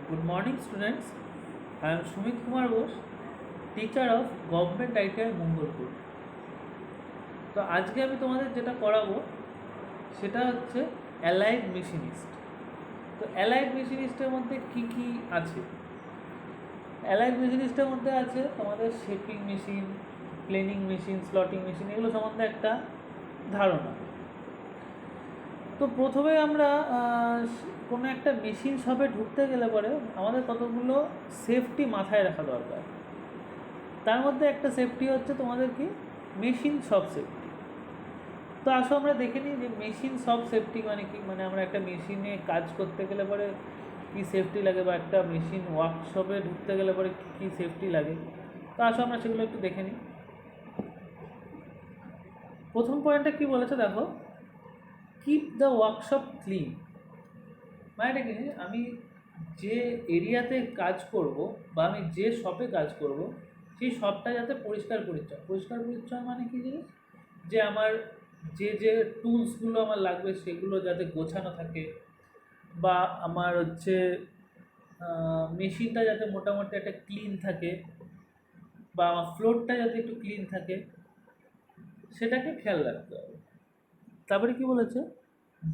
Good morning, students. I am Sumit Kumar Ghosh, teacher of Government ITI Mangalpur. তো আজকে আমি তোমাদের যেটা করাবো সেটা হচ্ছে অ্যালাইড মেশিনিস্ট। তো অ্যালাইড মেশিনিস্টের মধ্যে কি কি আছে? অ্যালাইড মেশিনিস্টের মধ্যে আছে তোমাদের shaping machine, planing machine, slotting machine, এগুলো সম্বন্ধে একটা ধারণা। তো প্রথমে আমরা কোনো একটা মেশিন শপে ঢুকতে গেলে পরে আমাদের কতগুলো সেফটি মাথায় রাখা দরকার। তার মধ্যে একটা সেফটি হচ্ছে তোমাদের কি মেশিন শপ সেফটি। তো আসো আমরা দেখে নিই যে মেশিন শপ সেফটি মানে কি। মানে আমরা একটা মেশিনে কাজ করতে গেলে পরে কী সেফটি লাগে, বা একটা মেশিন ওয়ার্কশপে ঢুকতে গেলে পরে কী সেফটি লাগে। তো আসো আমরা সেগুলো একটু দেখে নিই। প্রথম পয়েন্টটা কী বলেছে দেখো, কিপ দ্য ওয়ার্কশপ ক্লিন। মানে কি, আমি যে এরিয়াতে কাজ করব বা আমি যে শপে কাজ করব সেই শপটা যাতে পরিষ্কার পরিচ্ছন্ন। পরিষ্কার পরিচ্ছন্ন মানে কি জিনিস, যে আমার যে যে টুলসগুলো আমার লাগবে সেগুলো যাতে গোছানো থাকে, বা আমার হচ্ছে মেশিনটা যাতে মোটামুটি একটা ক্লিন থাকে, বা আমার ফ্লোরটা যাতে একটু ক্লিন থাকে, সেটাকে খেয়াল রাখতে হবে। তারপরে কি বলেছে,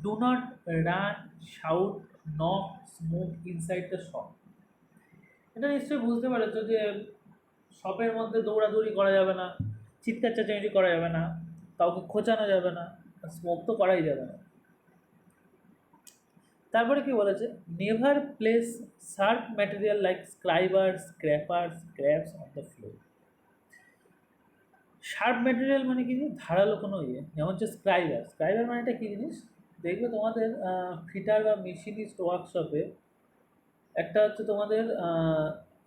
do not run, shout, knock, smoke inside the shop. এটা নিশ্চয়ই বুঝতে পারছো যে শপের মধ্যে দৌড়াদৌড়ি করা যাবে না, চিৎকার চেঁচামেচি করা যাবে না, কাউকে খোঁচানো যাবে না, স্মোক তো করাই যাবে না। তারপরে কি বলেছে, never place sharp material like scriber, scraper, scraps on the floor. Sharp material মানে কি, ধারালো কোনো ইয়ে, যেমন হচ্ছে স্ক্রাইবার। স্ক্রাইবার মানে এটা কী জিনিস, দেখবে তোমাদের ফিটার বা মেশিনিস্ট ওয়ার্কশপে একটা হচ্ছে তোমাদের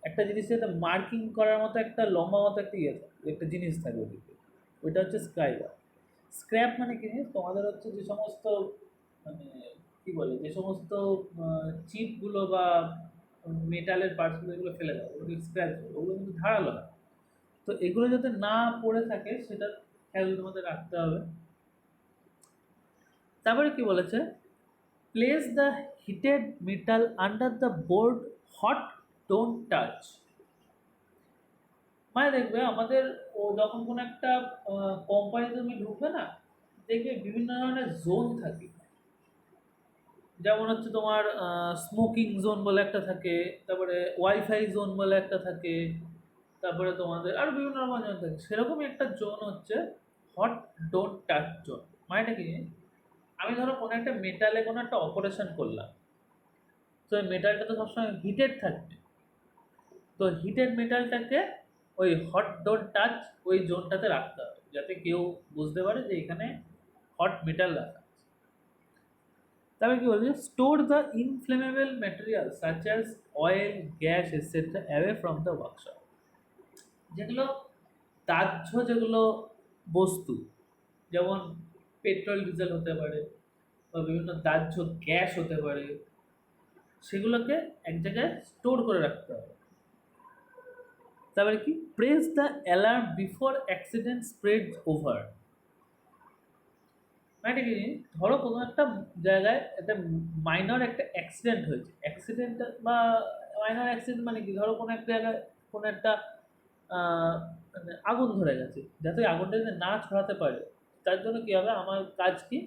একটা জিনিসের মার্কিং করার মতো একটা লম্বা মতো একটা ইয়ে থাকে, একটা জিনিস থাকে ওদিকে, ওইটা হচ্ছে স্ক্রাইবার। স্ক্র্যাপ মানে কি জিনিস, তোমাদের হচ্ছে যে সমস্ত মানে কী বলে, যে সমস্ত চিপগুলো বা মেটালের পার্টসগুলো এগুলো ফেলে দেওয়া, ওগুলো স্ক্র্যাপ, ওগুলো কিন্তু ধারালো হয়। তো এগুলো যাতে না পড়ে থাকে সেটা খেয়াল তোমাদের রাখতে হবে। তারপরে কি বলেছে, place the heated metal under the board, hot, don't touch. মানে দেখবে আমাদের যখন কোনো একটা কোম্পানিতে তুমি ঢুকবে না, দেখবে বিভিন্ন ধরনের জোন থাকে। যেমন হচ্ছে তোমার স্মোকিং জোন বলে একটা থাকে, তারপরে ওয়াইফাই জোন বলে একটা থাকে, তারপরে তোমাদের আরও বিভিন্ন রকম জোন থাকে। সেরকমই একটা জোন হচ্ছে হট ডোন্ট টাচ জোন। মানেটা কি, আমি ধরো কোনো একটা মেটালে কোনো একটা অপারেশন করলাম, তো ওই মেটালটা তো সবসময় হিটেড থাকবে। তো হিটেড মেটালটাকে ওই হট ডোন্ট টাচ ওই জোনটাতে রাখতে হবে, যাতে কেউ বুঝতে পারে যে এখানে হট মেটাল রাখা আছে। তারপরে কি বলছে, store the inflammable material such as oil, gas etcetera away from the workshop. যেগুলো দাহ্য, যেগুলো বস্তু, যেমন পেট্রোল, ডিজেল হতে পারে, বা বিভিন্ন দাহ্য গ্যাস হতে পারে, সেগুলোকে এক জায়গায় স্টোর করে রাখতে হবে। তারপরে কি, press the alarm before accident spread over. মানে কি, ধরো কোনো একটা জায়গায় একটা মাইনর একটা অ্যাক্সিডেন্ট হয়েছে, অ্যাক্সিডেন্ট বা মাইনর অ্যাক্সিডেন্ট মানে কি, ধরো কোনো একটা জায়গায় কোনো একটা মানে আগুন ধরে গেছে, যাতে আগুনটা যদি না ছড়াতে পারে তার জন্য কী হবে, আমার কাজ কি,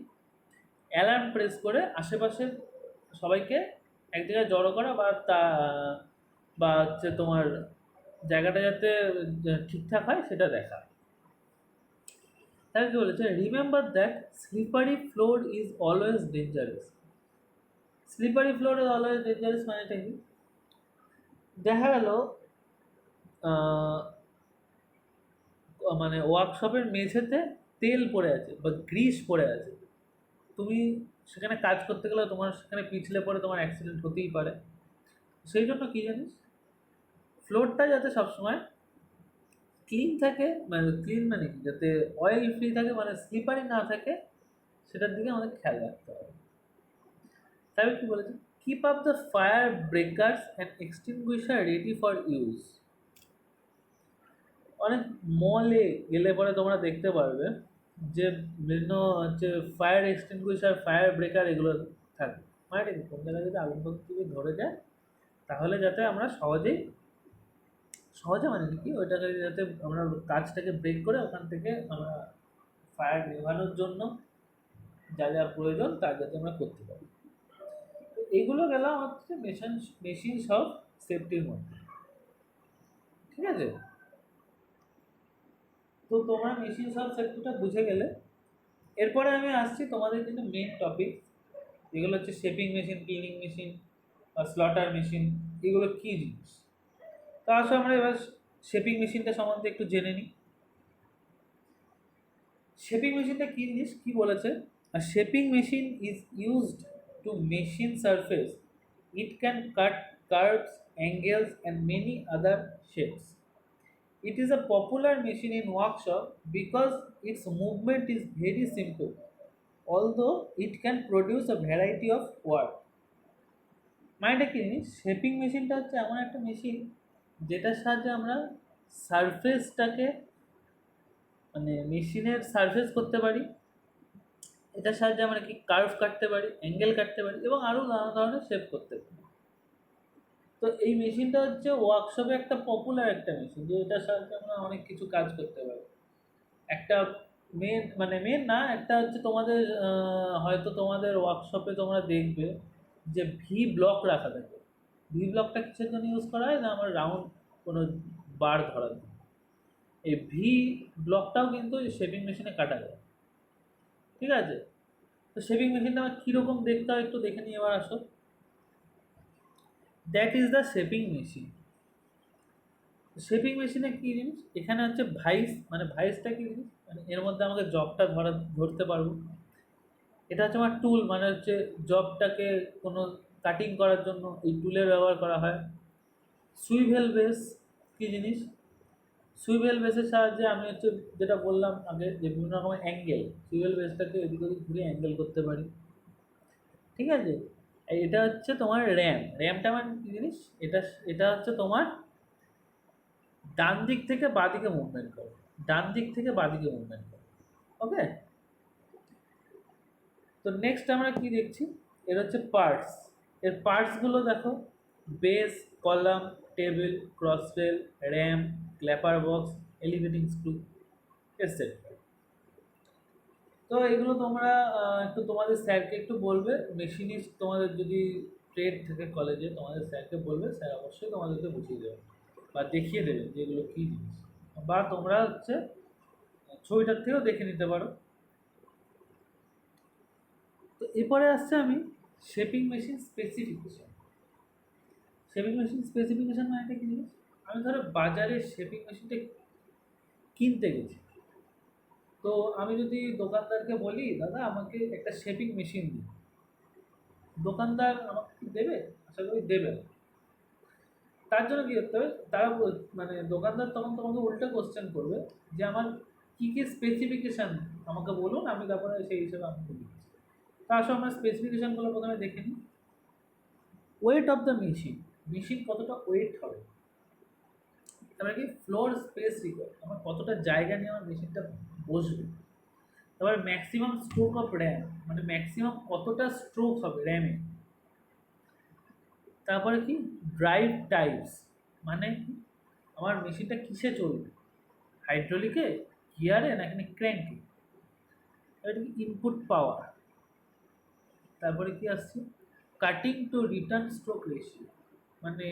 অ্যালার্ম প্রেস করে আশেপাশের সবাইকে এক জায়গায় জড়ো করা, বা বা হচ্ছে তোমার জায়গাটা যাতে ঠিকঠাক হয় সেটা দেখা। তাহলে কি বলেছে, remember that slippery floor is always dangerous. Slippery floor is always dangerous মানেটা কি, দেখা গেল মানে ওয়ার্কশপের মেঝেতে তেল পড়ে আছে বা গ্রিস পড়ে আছে, তুমি সেখানে কাজ করতে গেলে তোমার সেখানে পিছলে পরে তোমার অ্যাক্সিডেন্ট হতেই পারে। সেই জন্য কী জানিস, ফ্লোরটা যাতে সবসময় ক্লিন থাকে, মানে ক্লিন মানে কি, যাতে অয়েল ফ্রি থাকে, মানে স্লিপারি না থাকে, সেটার দিকে আমাদের খেয়াল রাখতে হবে। তাই কি বলেছে, keep up the fire breakers and extinguisher ready for use. অনেক মলে গেলে পরে তোমরা দেখতে পারবে যে বিভিন্ন হচ্ছে ফায়ার এক্সটিংগুইশার, ফায়ার ব্রেকার এগুলো থাকে। মানে কোন জায়গায় যদি আগুন যদি ধরে যায়, তাহলে যাতে আমরা সহজে মানে কি ওইটাকে যাতে আমরা কাজটাকে ব্রেক করে ওখান থেকে আমরা ফায়ার নেভানোর জন্য যা যা প্রয়োজন তা যাতে আমরা করতে পারি। তো এগুলো গেলাম হচ্ছে মেশিন সব সেফটির মধ্যে। ঠিক আছে, তো তোমরা মেশিন সব সেফটিটা বুঝে গেলে, এরপরে আমি আসছি তোমাদের কিন্তু মেন টপিক, যেগুলো হচ্ছে শেপিং মেশিন, ক্লিনিং মেশিন বা স্লটার মেশিন, এগুলো কী জিনিস। তো আসো আমরা এবার শেপিং মেশিনটা সম্বন্ধে একটু জেনে নিই। শেপিং মেশিনটা কী জিনিস, কী বলেছে? A shaping machine is used to machine surface. It can cut curves, angles, and many other shapes. It is a popular machine in workshop because its movement is very simple, although it can produce a variety of work. মানেটা কি জিনিস? Shaping মেশিনটা হচ্ছে এমন একটা machine যেটার সাহায্যে আমরা সারফেসটাকে মানে মেশিনের সারফেস করতে পারি। এটার সাহায্যে আমরা কি কার্ভ কাটতে পারি, অ্যাঙ্গেল কাটতে পারি এবং আরও নানা ধরনের শেপ করতে পারি। তো এই মেশিনটা হচ্ছে ওয়ার্কশপে একটা পপুলার একটা মেশিন, যে এটার সাহায্যে আমরা অনেক কিছু কাজ করতে পারি। একটা মেন না, একটা হচ্ছে তোমাদের হয়তো তোমাদের ওয়ার্কশপে তোমরা দেখবে যে ভি ব্লক রাখা থাকে। ভি ব্লকটা কিসের জন্য ইউজ করা হয় না, আমার রাউন্ড কোনো বার ধরার জন্য। এই ভি ব্লকটাও কিন্তু এই শেপিং মেশিনে কাটা যায়। ঠিক আছে, তো শেপিং মেশিনটা আমার কীরকম দেখতে হয় একটু দেখে নিয়ে এবার আসো। That is the shaping machine. Shaping মেশিনে কী জিনিস, এখানে হচ্ছে ভাইস, মানে ভাইসটা কী জিনিস, মানে এর মধ্যে আমাকে জবটা ধরতে পারবো। এটা হচ্ছে আমার টুল, মানে হচ্ছে জবটাকে কোনো কাটিং করার জন্য এই টুলের ব্যবহার করা হয়। সুইভেল বেস কী জিনিস, সুইভেল বেসের সাহায্যে আমি হচ্ছে যেটা বললাম আগে যে বিভিন্ন রকমের অ্যাঙ্গেল, সুইভেল বেসটাকে এদিক ওদিক ঘুরে অ্যাঙ্গেল করতে পারি। ঠিক আছে, এটা হচ্ছে তোমার র্যামটা মানে কী জিনিস, এটা এটা হচ্ছে তোমার ডান দিক থেকে বাঁ দিকে মুভমেন্ট করে, ডান দিক থেকে বাঁ দিকে মুভমেন্ট করে। ওকে, তো নেক্সট আমরা কি দেখছি, এর হচ্ছে পার্টস। এর পার্টসগুলো দেখো, base, column, table, Crossrail, RAM, clapper box, elevating screw, etcetera. তো এগুলো তোমরা একটু তোমাদের স্যারকে একটু বলবে, মেশিনিস্ট তোমাদের যদি ট্রেড থাকে কলেজে, তোমাদের স্যারকে বলবে, স্যার অবশ্যই তোমাদেরকে বুঝিয়ে দেবে বা দেখিয়ে দেবে যে এগুলো কী জিনিস, বা তোমরা হচ্ছে ছবিটার থেকেও দেখে নিতে পারো। তো এরপরে আসছে আমি shaping machine specification. Shaping machine specification মানে একটা কী জিনিস, আমি ধরো বাজারে শেপিং মেশিনটা কিনতে গেছি, তো আমি যদি দোকানদারকে বলি দাদা আমাকে একটা শেপিং মেশিন দিন, দোকানদার আমাকে কি দেবে? আশা করি দেবে না। তার জন্য কী করতে হবে, তারা মানে দোকানদার তখন তোমাকে উল্টো কোশ্চেন করবে যে আমার কী কী স্পেসিফিকেশান আমাকে বলুন, আমি তারপরে সেই হিসেবে আমাকে দিচ্ছি। তা আসলে আমরা স্পেসিফিকেশানগুলো প্রথমে দেখে নিই। Weight of the machine, machine কতটা ওয়েট হবে, তারপরে কি ফ্লোর স্পেস রিকোয়ার, আমার কতটা জায়গা নিয়ে আমার মেশিনটা বসবে। তারপরে ম্যাক্সিমাম স্ট্রোক অফ র্যাম, মানে ম্যাক্সিমাম কতটা স্ট্রোক হবে র্যামে। তারপরে কি ড্রাইভ টাইপস, মানে আমার মেশিনটা কিসে চলবে, হাইড্রোলিকে, গিয়ারে নাকি ক্র্যাঙ্কে। এটা কি ইনপুট পাওয়ার। তারপরে কি আসছে cutting to return stroke ratio, মানে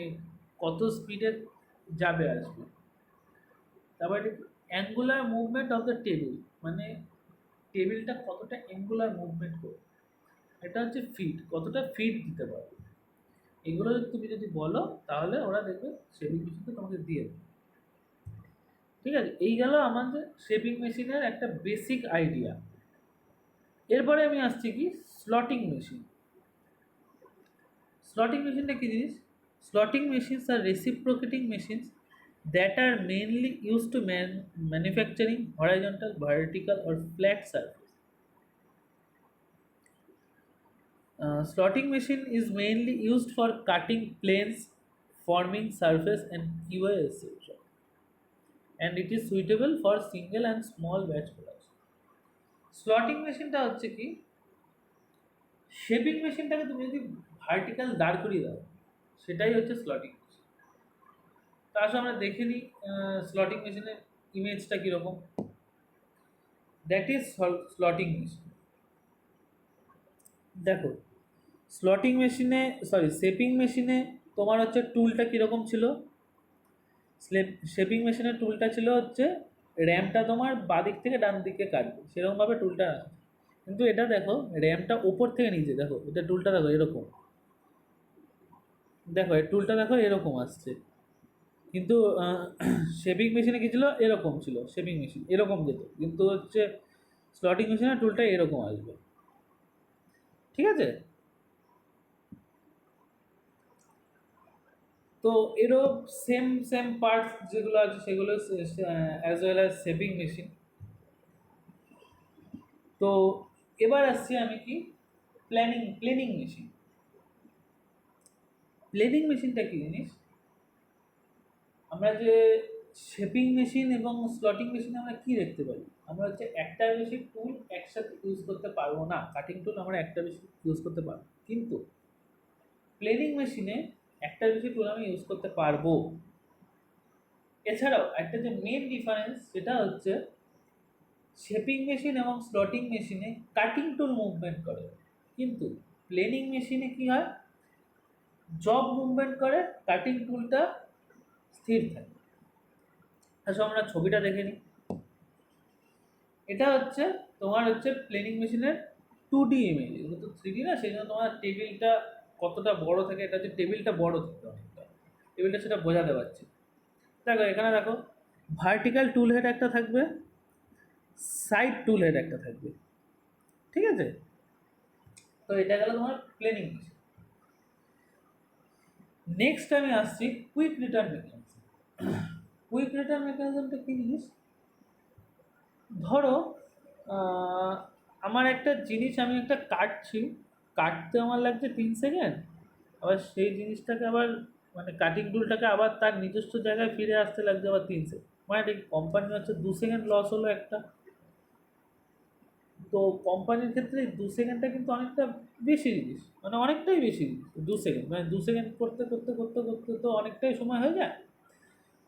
কত স্পিডে যাবে আসবে। তারপরে angular movement of the table, মানে টেবিলটা কতটা অ্যাঙ্গুলার মুভমেন্ট করবে। এটা হচ্ছে ফিট, কতটা ফিট দিতে পারবে। এগুলো তুমি যদি বলো তাহলে ওরা দেখবে শেপিং মেশিনটা তোমাকে দিয়ে দেবে। ঠিক আছে, এই গেল আমাদের শেপিং মেশিনের একটা বেসিক আইডিয়া। এরপরে আমি আসছি কি স্লটিং মেশিন। স্লটিং মেশিনটা কী জিনিস, স্লটিং মেশিনস আর reciprocating machines that are mainly use to manufacturing horizontal, vertical or flat surface. Slotting machine is mainly used for cutting planes, forming surface and QA etc. And it is suitable for single and small batch production. Slotting মেশিনটা হচ্ছে কি, shaping মেশিনটাকে তুমি যদি vertical দাঁড় করিয়ে দাও, সেটাই হচ্ছে স্লটিং মেশিন। তা আসলে আমরা দেখে নিই স্লটিং মেশিনের ইমেজটা কীরকম। That is slotting machine. দেখো, স্লটিং মেশিনে, সরি, শেপিং মেশিনে তোমার হচ্ছে টুলটা কীরকম ছিল। শেপিং মেশিনের টুলটা ছিল হচ্ছে র্যামটা তোমার বাদিক থেকে ডান দিকে কাটবে সেরকমভাবে টুলটা রাখা। কিন্তু এটা দেখো, র্যামটা ওপর থেকে নিচে, দেখো এটা টুলটা দেখো এরকম, দেখো এই টুলটা দেখো এরকম আসছে। কিন্তু শেপিং মেশিনে কী ছিল, এরকম ছিল, শেপিং মেশিন এরকম যেত, কিন্তু হচ্ছে স্লটিং মেশিনের টুলটা এরকম আসবে। ঠিক আছে, তো এরও সেম সেম পার্টস যেগুলো আছে সেগুলো as well as shaping machine. তো এবার আসছি আমি কি, প্লেনিং মেশিন। প্লেনিং মেশিনটা কি জিনিস, আমরা যে শেপিং মেশিন এবং স্লটিং মেশিনে আমরা কি দেখতে পাই, আমরা হচ্ছে একটা বেশি টুল একসাথে ইউজ করতে পারবো না। কাটিং টুল আমরা একটা বেশি ইউজ করতে পারবো, কিন্তু প্লেনিং মেশিনে একটা বেশি টুল আমি ইউজ করতে পারবো। এছাড়াও একটা যে মেন ডিফারেন্স সেটা হচ্ছে শেপিং মেশিন এবং স্লটিং মেশিনে কাটিং টুল মুভমেন্ট করে, কিন্তু প্লেনিং মেশিনে কি হয়, জব মুভমেন্ট করে, কাটিং টুলটা স্থির থাকে। আসলে আমরা ছবিটা দেখে নিই। এটা হচ্ছে তোমার হচ্ছে প্লেনিং মেশিনের 2D ইমেজ, এগুলো তো 3D না, সেই জন্য তোমার টেবিলটা কতটা বড় থাকে, এটা হচ্ছে টেবিলটা বড় থাকে অনেকটা, টেবিলটা সেটা বোঝাতে পারছি। দেখো এখানে দেখো, ভার্টিক্যাল টুল হেড একটা থাকবে, সাইড টুল হেড একটা থাকবে। ঠিক আছে, তো এটা গেল তোমার প্লেনিং মেশিন। নেক্সট আমি আসছি quick return mechanism. Quick return মেকানিজমটা কি জিনিস, ধরো আহ, আমার একটা জিনিস আমি একটা কাটছি, কাটতে আমার লাগছে 3 সেকেন্ড, আবার সেই জিনিসটাকে আবার মানে কাটিং টুলটাকে আবার তার নিজস্ব জায়গায় ফিরে আসতে লাগছে আবার 3 সেকেন্ড, মানে এটা কোম্পানি হচ্ছে 2 সেকেন্ড লস হলো একটা। তো কোম্পানির ক্ষেত্রে 2 সেকেন্ডটা কিন্তু অনেকটা বেশি জিনিস, মানে অনেকটাই বেশি জিনিস। 2 সেকেন্ড মানে 2 সেকেন্ড করতে করতে করতে করতে তো অনেকটাই সময় হয়ে যায়।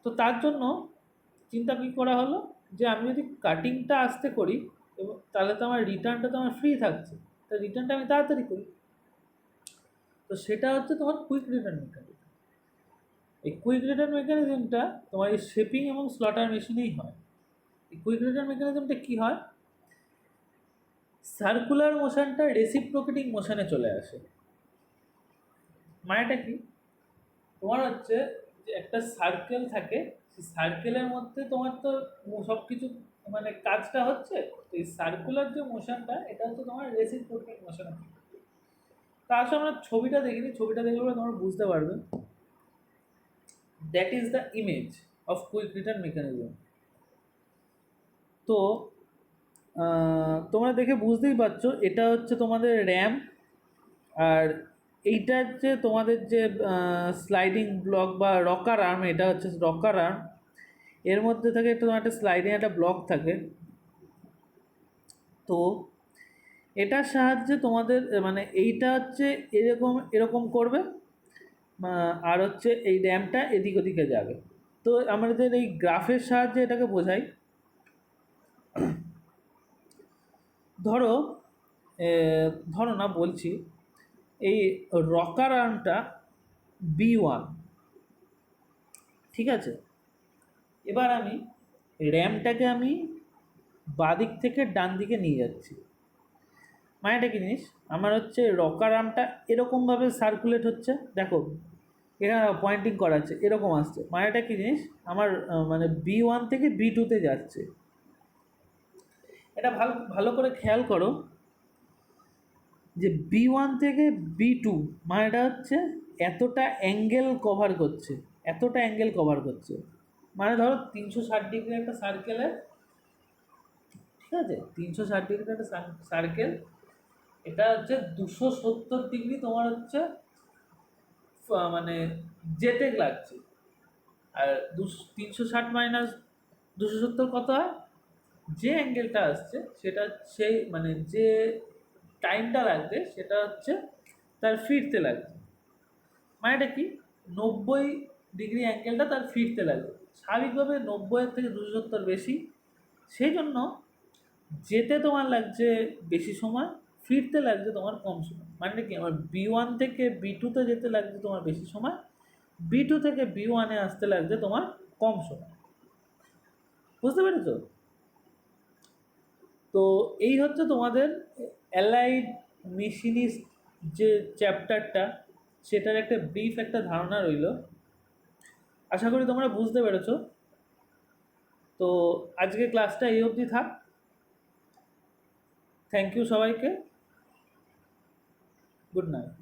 তো তার জন্য চিন্তা কী করা হলো, যে আমি যদি কাটিংটা আস্তে করি এবং তাহলে তো আমার রিটার্নটা তো আমার ফ্রি থাকছে, তা রিটার্নটা আমি তাড়াতাড়ি করি। তো সেটা হচ্ছে তোমার কুইক রিটার্ন মেকানিজম। এই কুইক রিটার্ন মেকানিজমটা তোমার এই শেপিং এবং স্লটার মেশিনেই হয়। এই কুইক রিটার্ন মেকানিজমটা কী হয়, সার্কুলার মোশনটা রেসিপ্রোকেটিং মোশনে চলে আসে। মানেটা কি, তোমার হচ্ছে যে একটা সার্কেল থাকে, সেই সার্কেলের মধ্যে তোমার তো সব কিছু মানে কাজটা হচ্ছে, তো এই সার্কুলার যে মোশনটা এটা হচ্ছে তোমার রেসিপ্রোকেটিং মোশন। তা আসলে আমরা ছবিটা দেখিনি, ছবিটা দেখলে পরে তোমরা বুঝতে পারবে। That is the image of quick return mechanism. তো তোমরা দেখে বুঝতেই পারছো এটা হচ্ছে তোমাদের র্যাম, আর এইটা হচ্ছে তোমাদের যে স্লাইডিং ব্লক বা রকার আর্ম, এটা হচ্ছে রকার আর্ম। এর মধ্যে থাকে তোমার একটা স্লাইডিং একটা ব্লক থাকে। তো এটার সাহায্যে তোমাদের মানে এইটা হচ্ছে এরকম এরকম করবে, আর হচ্ছে এই র্যামটা এদিক ওদিকে যাবে। তো আমাদের এই গ্রাফের সাহায্যে এটাকে বোঝাই। ধরো ধরো না বলছি, এই রকার আর্মটা B1, ঠিক আছে। এবার আমি র্যামটাকে আমি বাদিক থেকে ডান দিকে নিয়ে যাচ্ছি। মানেটা কি জিনিস, আমার হচ্ছে রকার আর্মটা এরকমভাবে সার্কুলেট হচ্ছে, দেখো এখানে পয়েন্টিং করা আছে এরকম আসছে। মানেটা কি জিনিস, আমার মানে B1 থেকে B2-তে যাচ্ছে। এটা ভালো ভালো করে খেয়াল করো যে B1 থেকে B2 মানেটা হচ্ছে এতটা অ্যাঙ্গেল কভার করছে, এতটা অ্যাঙ্গেল কভার করছে। মানে ধরো 360 ডিগ্রি একটা সার্কেলের, ঠিক আছে, 360 ডিগ্রি একটা সার্কেল, এটা হচ্ছে 270 ডিগ্রি তোমার হচ্ছে মানে যেতে লাগছে। আর 360 মাইনাস 270 কত হয়, যে অ্যাঙ্গেলটা আসছে সেটা সেই মানে যে টাইমটা লাগবে সেটা হচ্ছে তার ফিরতে লাগবে। মানেটা কি, 90 ডিগ্রি অ্যাঙ্গেলটা তার ফিরতে লাগবে, স্বাভাবিকভাবে 90-এর থেকে 270 বেশি, সেই জন্য যেতে তোমার লাগছে বেশি সময়, ফিরতে লাগছে তোমার কম সময়। মানে কি, আমার B1 থেকে B2-তে যেতে লাগছে তোমার বেশি সময়, B2 থেকে B1-এ আসতে লাগছে তোমার কম সময়। বুঝতে পেরেছো? তো এই হচ্ছে তোমাদের অ্যালাইড মেশিনিস্ট যে চ্যাপ্টারটা, সেটার একটা ব্রিফ একটা ধারণা রইল। আশা করি তোমরা বুঝতে পেরেছো। তো আজকে ক্লাসটা এই অবধি থাক। থ্যাংক ইউ সবাইকে। Good night.